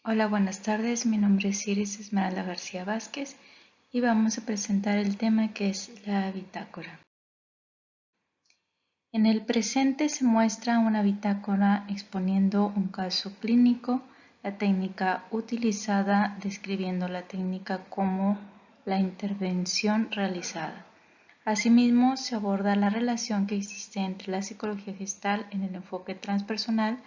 Hola, buenas tardes. Mi nombre es Iris Esmeralda García Vázquez y vamos a presentar el tema que es la bitácora. En el presente se muestra una bitácora exponiendo un caso clínico, la técnica utilizada describiendo la técnica como la intervención realizada. Asimismo, se aborda la relación que existe entre la psicología gestal en el enfoque transpersonal.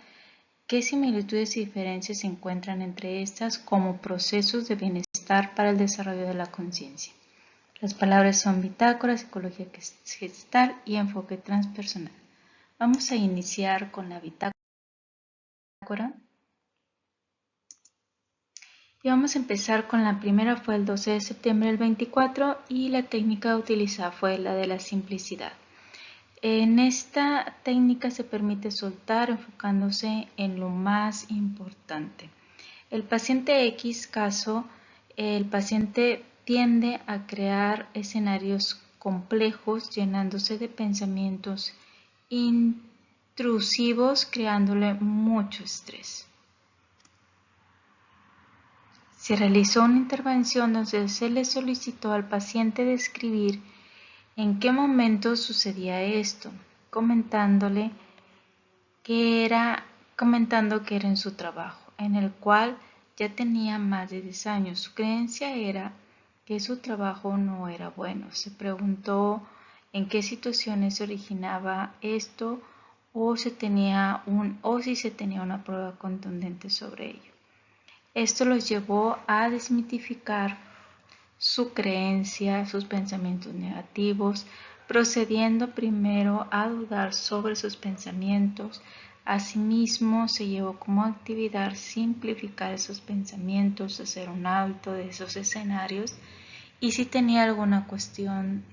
¿Qué similitudes y diferencias se encuentran entre estas como procesos de bienestar para el desarrollo de la conciencia? Las palabras son bitácora, psicología gestal y enfoque transpersonal. Vamos a iniciar con la bitácora y vamos a empezar con la primera, fue el 12 de septiembre del 24 y la técnica utilizada fue la de la simplicidad. En esta técnica se permite soltar enfocándose en lo más importante. El paciente X caso, el paciente tiende a crear escenarios complejos llenándose de pensamientos intrusivos, creándole mucho estrés. Se realizó una intervención donde se le solicitó al paciente describir en qué momento sucedía esto, comentando que era en su trabajo, en el cual ya tenía más de 10 años. Su creencia era que su trabajo no era bueno. Se preguntó en qué situaciones se originaba esto o si se tenía una prueba contundente sobre ello. Esto los llevó a desmitificar su creencia, sus pensamientos negativos, procediendo primero a dudar sobre sus pensamientos. Asimismo, se llevó como actividad simplificar esos pensamientos, hacer un hábito de esos escenarios y si tenía alguna cuestión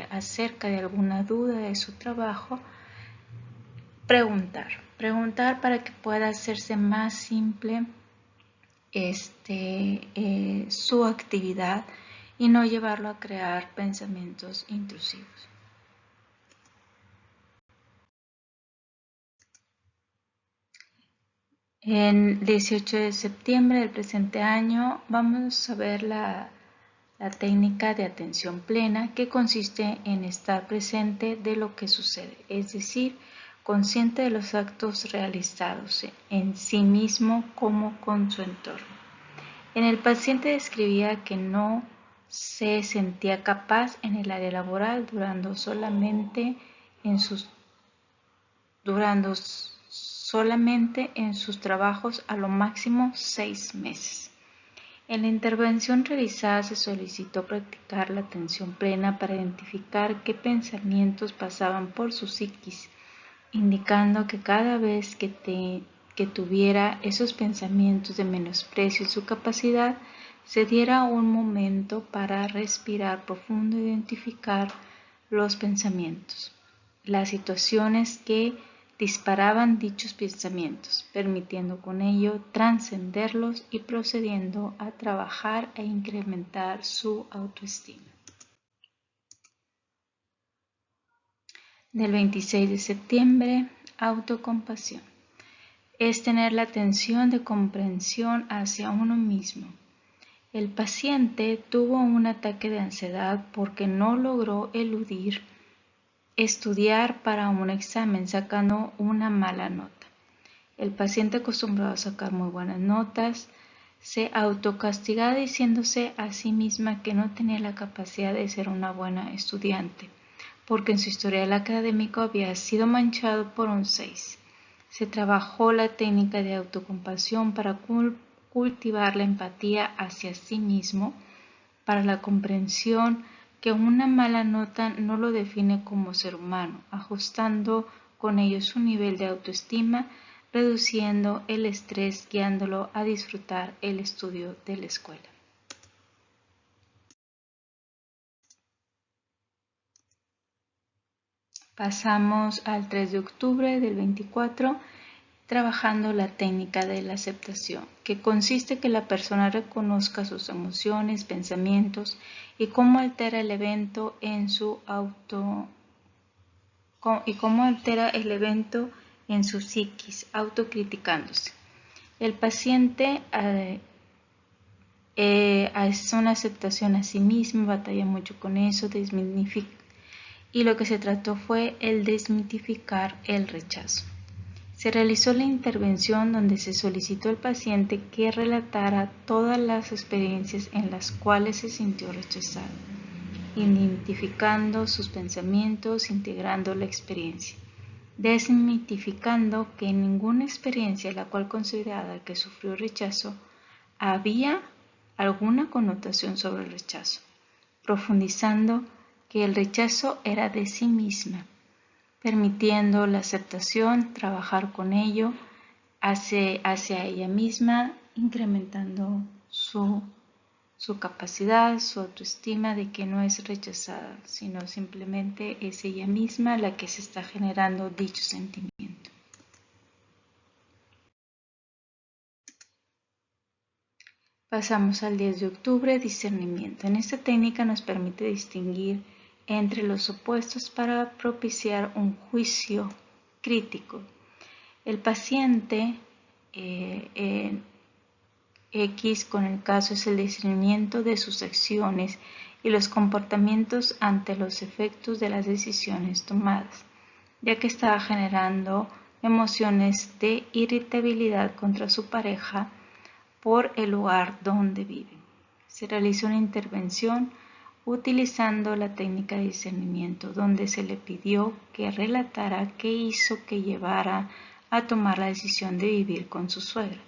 acerca de alguna duda de su trabajo, preguntar para que pueda hacerse más simple su actividad y no llevarlo a crear pensamientos intrusivos. En 18 de septiembre del presente año vamos a ver la técnica de atención plena, que consiste en estar presente de lo que sucede, es decir, consciente de los actos realizados en sí mismo como con su entorno. En el paciente describía que no se sentía capaz en el área laboral durando solamente en sus trabajos a lo máximo 6 meses. En la intervención realizada se solicitó practicar la atención plena para identificar qué pensamientos pasaban por su psiquis, indicando que cada vez que tuviera esos pensamientos de menosprecio en su capacidad, se diera un momento para respirar profundo e identificar los pensamientos, las situaciones que disparaban dichos pensamientos, permitiendo con ello trascenderlos y procediendo a trabajar e incrementar su autoestima. Del 26 de septiembre, autocompasión. Es tener la atención de comprensión hacia uno mismo. El paciente tuvo un ataque de ansiedad porque no logró estudiar para un examen sacando una mala nota. El paciente acostumbrado a sacar muy buenas notas se autocastigaba diciéndose a sí misma que no tenía la capacidad de ser una buena estudiante, porque en su historial académico había sido manchado por un 6. Se trabajó la técnica de autocompasión para cultivar la empatía hacia sí mismo, para la comprensión que una mala nota no lo define como ser humano, ajustando con ello su nivel de autoestima, reduciendo el estrés, guiándolo a disfrutar el estudio de la escuela. Pasamos al 3 de octubre del 24, trabajando la técnica de la aceptación, que consiste en que la persona reconozca sus emociones, pensamientos y cómo altera el evento en su psiquis, autocriticándose. El paciente es una aceptación a sí mismo, batalla mucho con eso, y lo que se trató fue el desmitificar el rechazo. Se realizó la intervención donde se solicitó al paciente que relatara todas las experiencias en las cuales se sintió rechazado, identificando sus pensamientos, integrando la experiencia, desmitificando que en ninguna experiencia la cual consideraba que sufrió rechazo había alguna connotación sobre el rechazo, profundizando que el rechazo era de sí misma, permitiendo la aceptación, trabajar con ello hacia ella misma, incrementando su capacidad, su autoestima de que no es rechazada, sino simplemente es ella misma la que se está generando dicho sentimiento. Pasamos al 10 de octubre, discernimiento. En esta técnica nos permite distinguir entre los opuestos para propiciar un juicio crítico. El paciente X con el caso es el discernimiento de sus acciones y los comportamientos ante los efectos de las decisiones tomadas, ya que estaba generando emociones de irritabilidad contra su pareja por el lugar donde viven. Se realizó una intervención utilizando la técnica de discernimiento, donde se le pidió que relatara qué hizo que llevara a tomar la decisión de vivir con su suegra,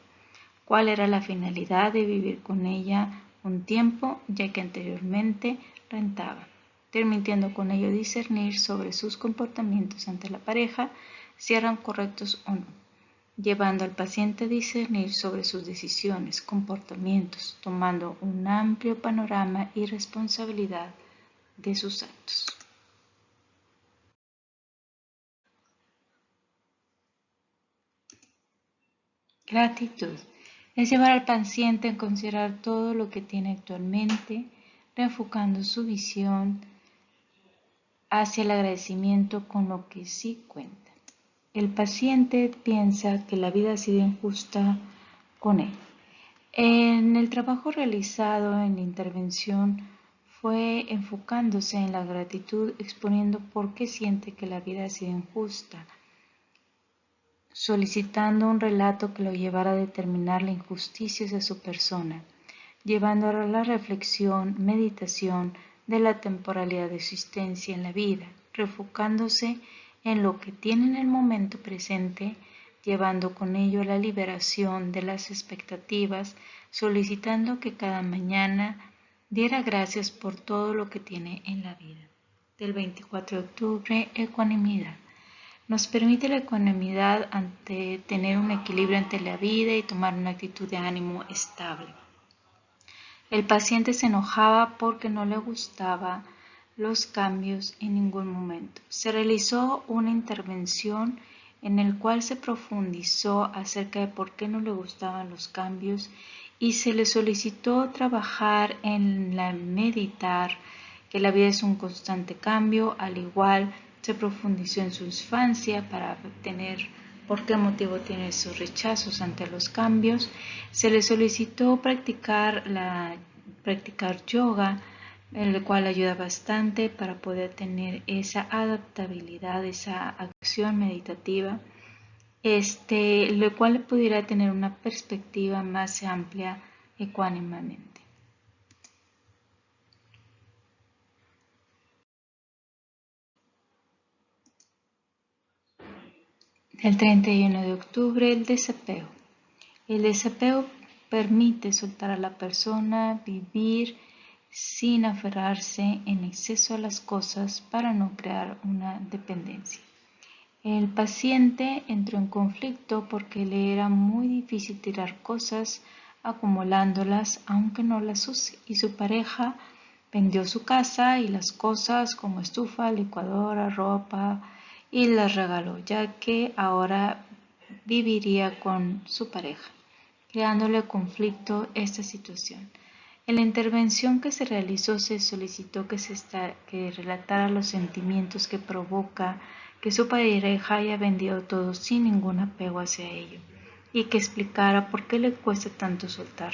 cuál era la finalidad de vivir con ella un tiempo, ya que anteriormente rentaba, permitiendo con ello discernir sobre sus comportamientos ante la pareja, si eran correctos o no, llevando al paciente a discernir sobre sus decisiones, comportamientos, tomando un amplio panorama y responsabilidad de sus actos. Gratitud es llevar al paciente a considerar todo lo que tiene actualmente, reenfocando su visión hacia el agradecimiento con lo que sí cuenta. El paciente piensa que la vida ha sido injusta con él. En el trabajo realizado en la intervención fue enfocándose en la gratitud, exponiendo por qué siente que la vida ha sido injusta, solicitando un relato que lo llevara a determinar la injusticia de su persona, llevando a la reflexión, meditación de la temporalidad de existencia en la vida, refocándose en lo que tiene en el momento presente, llevando con ello a la liberación de las expectativas, solicitando que cada mañana diera gracias por todo lo que tiene en la vida. Del 24 de octubre, ecuanimidad. Nos permite la ecuanimidad ante tener un equilibrio ante la vida y tomar una actitud de ánimo estable. El paciente se enojaba porque no le gustaban los cambios en ningún momento. Se realizó una intervención en el cual se profundizó acerca de por qué no le gustaban los cambios y se le solicitó trabajar en la meditar, que la vida es un constante cambio, al igual se profundizó en su infancia para tener por qué motivo tiene esos rechazos ante los cambios. Se le solicitó practicar yoga, el cual ayuda bastante para poder tener esa adaptabilidad, esa acción meditativa, lo cual le pudiera tener una perspectiva más amplia ecuánimamente. El 31 de octubre, el desapego. El desapego permite soltar a la persona, vivir sin aferrarse en exceso a las cosas para no crear una dependencia. El paciente entró en conflicto porque le era muy difícil tirar cosas acumulándolas aunque no las use, y su pareja vendió su casa y las cosas como estufa, licuadora, ropa y las regaló, ya que ahora viviría con su pareja, creándole conflicto esta situación. En la intervención que se realizó se solicitó que relatara los sentimientos que provoca que su pareja haya vendido todo sin ningún apego hacia ello, y que explicara por qué le cuesta tanto soltar.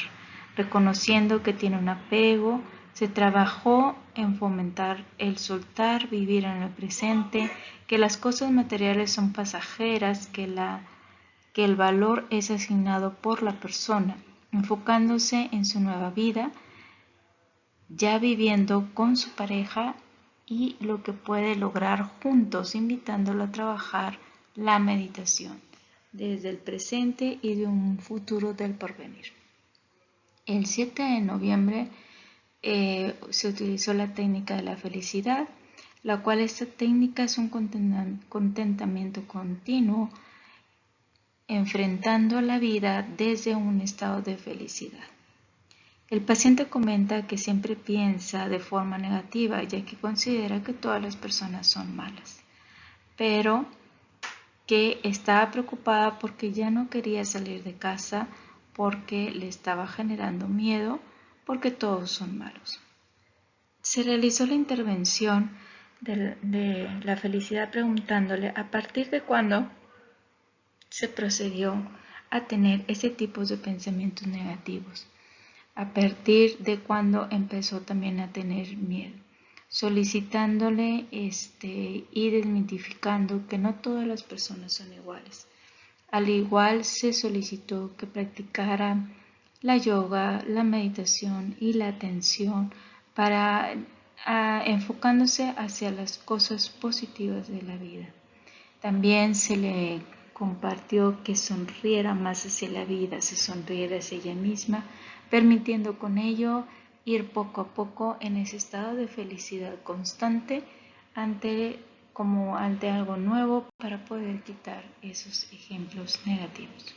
Reconociendo que tiene un apego, se trabajó en fomentar el soltar, vivir en el presente, que las cosas materiales son pasajeras, que el valor es asignado por la persona, enfocándose en su nueva vida, ya viviendo con su pareja y lo que puede lograr juntos, invitándolo a trabajar la meditación desde el presente y de un futuro del porvenir. El 7 de noviembre se utilizó la técnica de la felicidad, la cual esta técnica es un contentamiento continuo, enfrentando la vida desde un estado de felicidad. El paciente comenta que siempre piensa de forma negativa, ya que considera que todas las personas son malas, pero que estaba preocupada porque ya no quería salir de casa, porque le estaba generando miedo, porque todos son malos. Se realizó la intervención de la felicidad preguntándole a partir de cuándo se procedió a tener ese tipo de pensamientos negativos, a partir de cuándo empezó también a tener miedo, solicitándole y desmitificando que no todas las personas son iguales. Al igual se solicitó que practicara la yoga, la meditación y la atención para enfocándose hacia las cosas positivas de la vida. También se le compartió que sonriera más hacia la vida, se sonriera hacia ella misma, permitiendo con ello ir poco a poco en ese estado de felicidad constante ante algo nuevo para poder quitar esos ejemplos negativos.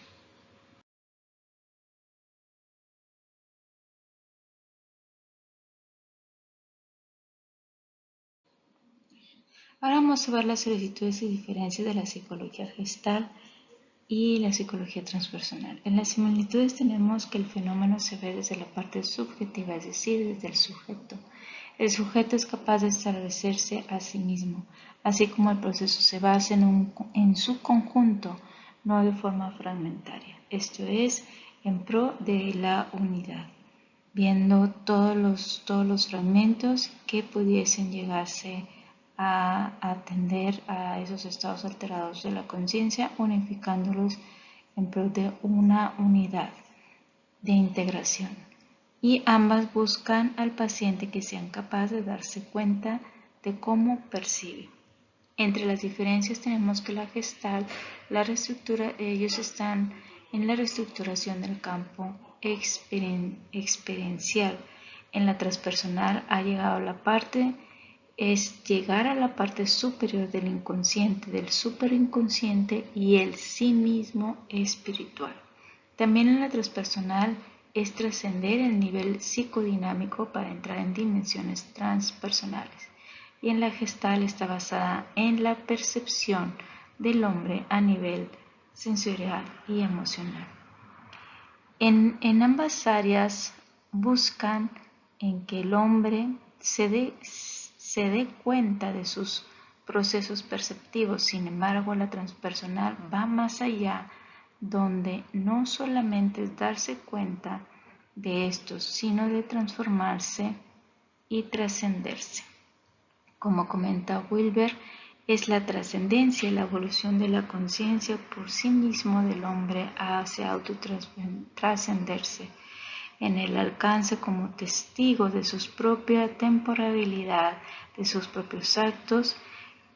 Ahora vamos a ver las solicitudes y diferencias de la psicología gestal y la psicología transpersonal. En las similitudes tenemos que el fenómeno se ve desde la parte subjetiva, es decir, desde el sujeto. El sujeto es capaz de establecerse a sí mismo, así como el proceso se basa en su conjunto, no de forma fragmentaria. Esto es, en pro de la unidad, viendo todos los fragmentos que pudiesen llegarse a atender a esos estados alterados de la conciencia, unificándolos en pro de una unidad de integración. Y ambas buscan al paciente que sean capaces de darse cuenta de cómo percibe. Entre las diferencias tenemos que la gestal, ellos están en la reestructuración del campo experiencial. En la transpersonal es llegar a la parte superior del inconsciente, del superinconsciente y el sí mismo espiritual. También en la transpersonal es trascender el nivel psicodinámico para entrar en dimensiones transpersonales. Y en la gestal está basada en la percepción del hombre a nivel sensorial y emocional. En ambas áreas buscan en que el hombre se dé cuenta de sus procesos perceptivos. Sin embargo, la transpersonal va más allá, donde no solamente es darse cuenta de estos, sino de transformarse y trascenderse. Como comenta Wilber, es la trascendencia y la evolución de la conciencia por sí mismo del hombre hacia autotrascenderse en el alcance como testigo de su propia temporalidad, de sus propios actos.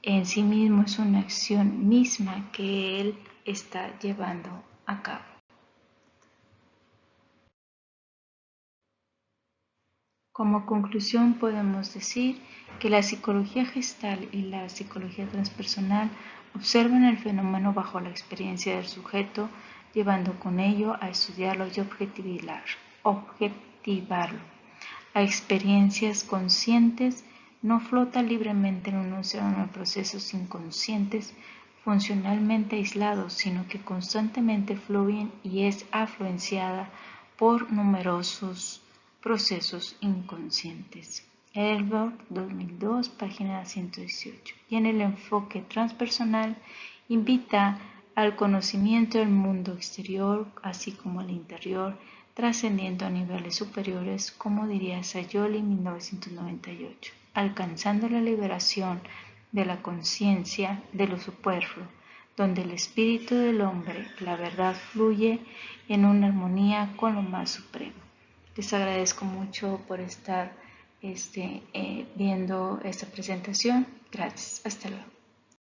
En sí mismo es una acción misma que él está llevando a cabo. Como conclusión podemos decir que la psicología gestal y la psicología transpersonal observan el fenómeno bajo la experiencia del sujeto, llevando con ello a estudiarlo y objetivarlo. A experiencias conscientes no flota libremente en un océano de procesos inconscientes funcionalmente aislados, sino que constantemente fluyen y es afluenciada por numerosos procesos inconscientes. Elbert, 2002, página 118. Y en el enfoque transpersonal invita al conocimiento del mundo exterior, así como el interior, trascendiendo a niveles superiores, como diría Sayoli en 1998, alcanzando la liberación de la conciencia de lo superfluo, donde el espíritu del hombre, la verdad, fluye en una armonía con lo más supremo. Les agradezco mucho por estar viendo esta presentación. Gracias. Hasta luego.